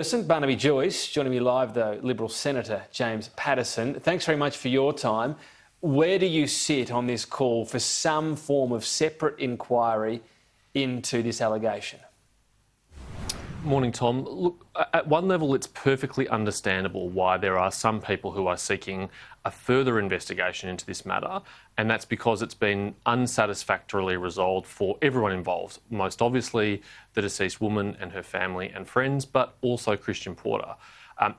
Barnaby Joyce, joining me live though, Liberal Senator James Paterson. Thanks very much for your time. Where do you sit on this call for some form of separate inquiry into this allegation? Morning, Tom. Look, at one level, it's perfectly understandable why there are some people who are seeking a further investigation into this matter, and that's because it's been unsatisfactorily resolved for everyone involved, most obviously the deceased woman and her family and friends, but also Christian Porter.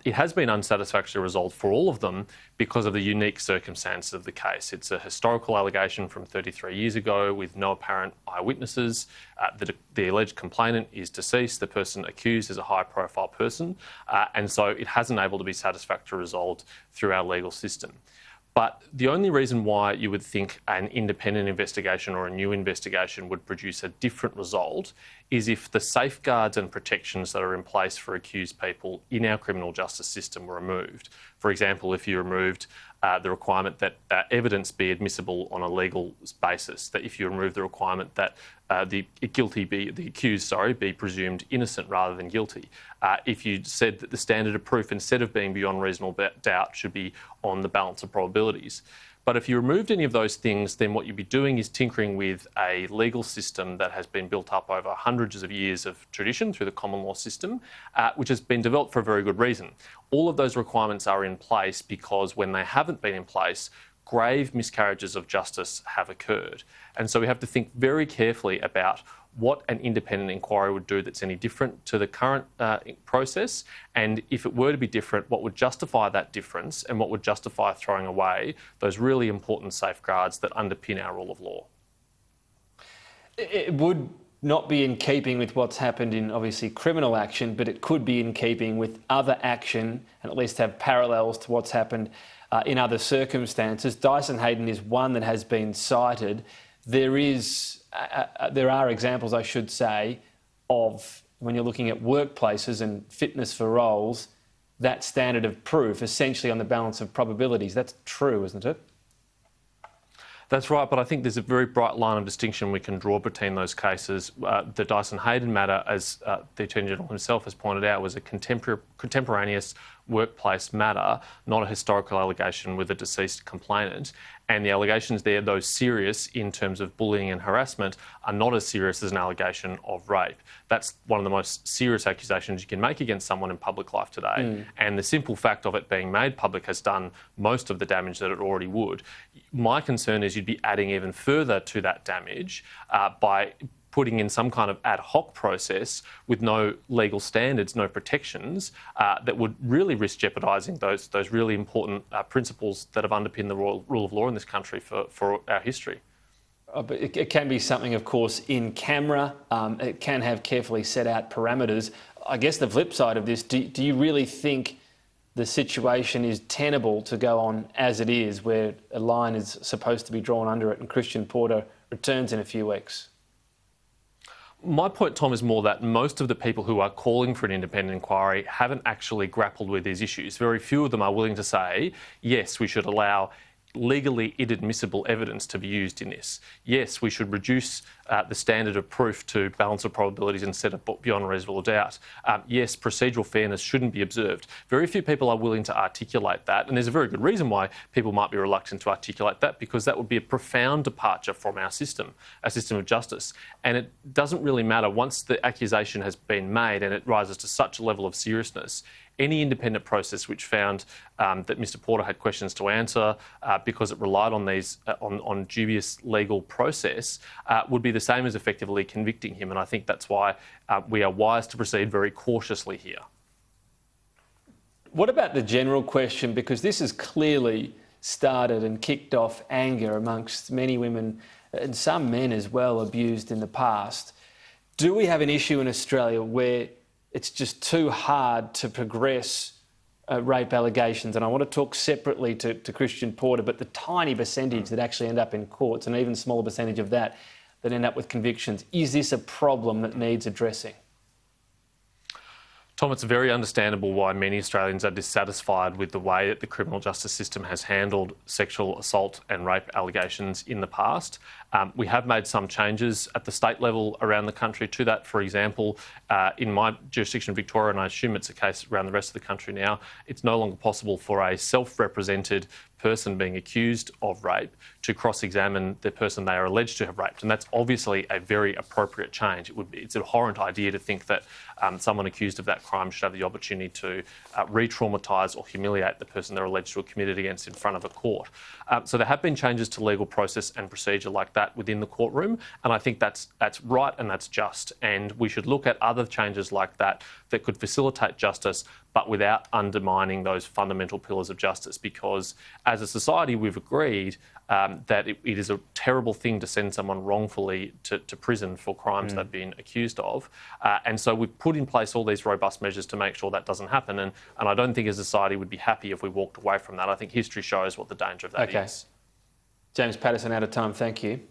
It has been unsatisfactorily resolved for all of them because of the unique circumstances of the case. It's a historical allegation from 33 years ago with no apparent eyewitnesses. The alleged complainant is deceased. The person accused is a high-profile person, and so it hasn't able to be satisfactorily resolved through our legal system. But the only reason why you would think an independent investigation or a new investigation would produce a different result is if the safeguards and protections that are in place for accused people in our criminal justice system were removed. For example, if you removed the requirement that evidence be admissible on a legal basis, that if you remove the requirement that the accused be presumed innocent rather than guilty. If you said that the standard of proof, instead of being beyond reasonable doubt, should be on the balance of probabilities. But if you removed any of those things, then what you'd be doing is tinkering with a legal system that has been built up over hundreds of years of tradition through the common law system, which has been developed for a very good reason. All of those requirements are in place because when they haven't been in place, grave miscarriages of justice have occurred. And so we have to think very carefully about what an independent inquiry would do that's any different to the current process, and if it were to be different, what would justify that difference and what would justify throwing away those really important safeguards that underpin our rule of law. It would not be in keeping with what's happened in, obviously, criminal action, but it could be in keeping with other action and at least have parallels to what's happened in other circumstances. Dyson Heydon is one that has been cited. There are examples, I should say, of when you're looking at workplaces and fitness for roles, that standard of proof essentially on the balance of probabilities. That's true, isn't it? That's right, but I think there's a very bright line of distinction we can draw between those cases. The Dyson Heydon matter, as the Attorney General himself has pointed out, was a contemporaneous workplace matter, not a historical allegation with a deceased complainant. And the allegations there, though serious in terms of bullying and harassment, are not as serious as an allegation of rape. That's one of the most serious accusations you can make against someone in public life today. And the simple fact of it being made public has done most of the damage that it already would. My concern is you'd be adding even further to that damage by putting in some kind of ad hoc process with no legal standards, no protections, that would really risk jeopardising those really important principles that have underpinned the rule of law in this country for our history. But it can be something, of course, in camera. It can have carefully set out parameters. I guess the flip side of this, do you really think the situation is tenable to go on as it is, where a line is supposed to be drawn under it and Christian Porter returns in a few weeks? My point, Tom, is more that most of the people who are calling for an independent inquiry haven't actually grappled with these issues. Very few of them are willing to say, yes, we should allow legally inadmissible evidence to be used in this. Yes, we should reduce the standard of proof to balance of probabilities instead of beyond reasonable doubt. Yes, procedural fairness shouldn't be observed. Very few people are willing to articulate that, and there's a very good reason why people might be reluctant to articulate that, because that would be a profound departure from our system of justice. And it doesn't really matter once the accusation has been made and it rises to such a level of seriousness. Any independent process which found that Mr Porter had questions to answer because it relied on these on dubious legal process would be the same as effectively convicting him, and I think that's why we are wise to proceed very cautiously here. What about the general question, because this has clearly started and kicked off anger amongst many women and some men as well abused in the past. Do we have an issue in Australia where it's just too hard to progress rape allegations? And I want to talk separately to Christian Porter, but the tiny percentage that actually end up in courts, and even smaller percentage of that end up with convictions, is this a problem that needs addressing? Tom, it's very understandable why many Australians are dissatisfied with the way that the criminal justice system has handled sexual assault and rape allegations in the past. We have made some changes at the state level around the country to that. For example, in my jurisdiction, Victoria, and I assume it's the case around the rest of the country now, it's no longer possible for a self-represented person being accused of rape to cross-examine the person they are alleged to have raped. And that's obviously a very appropriate change. It's a horrent idea to think that someone accused of that crime should have the opportunity to re-traumatise or humiliate the person they're alleged to have committed against in front of a court. So there have been changes to legal process and procedure like that within the courtroom, and I think that's right and that's just. And we should look at other changes like that that could facilitate justice, but without undermining those fundamental pillars of justice, because as a society we've agreed that it is a terrible thing to send someone wrongfully to prison for crimes they've been accused of. And so we've put in place all these robust measures to make sure that doesn't happen. And I don't think as a society would be happy if we walked away from that. I think history shows what the danger of that is. James Paterson, out of time. Thank you.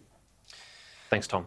Thanks, Tom.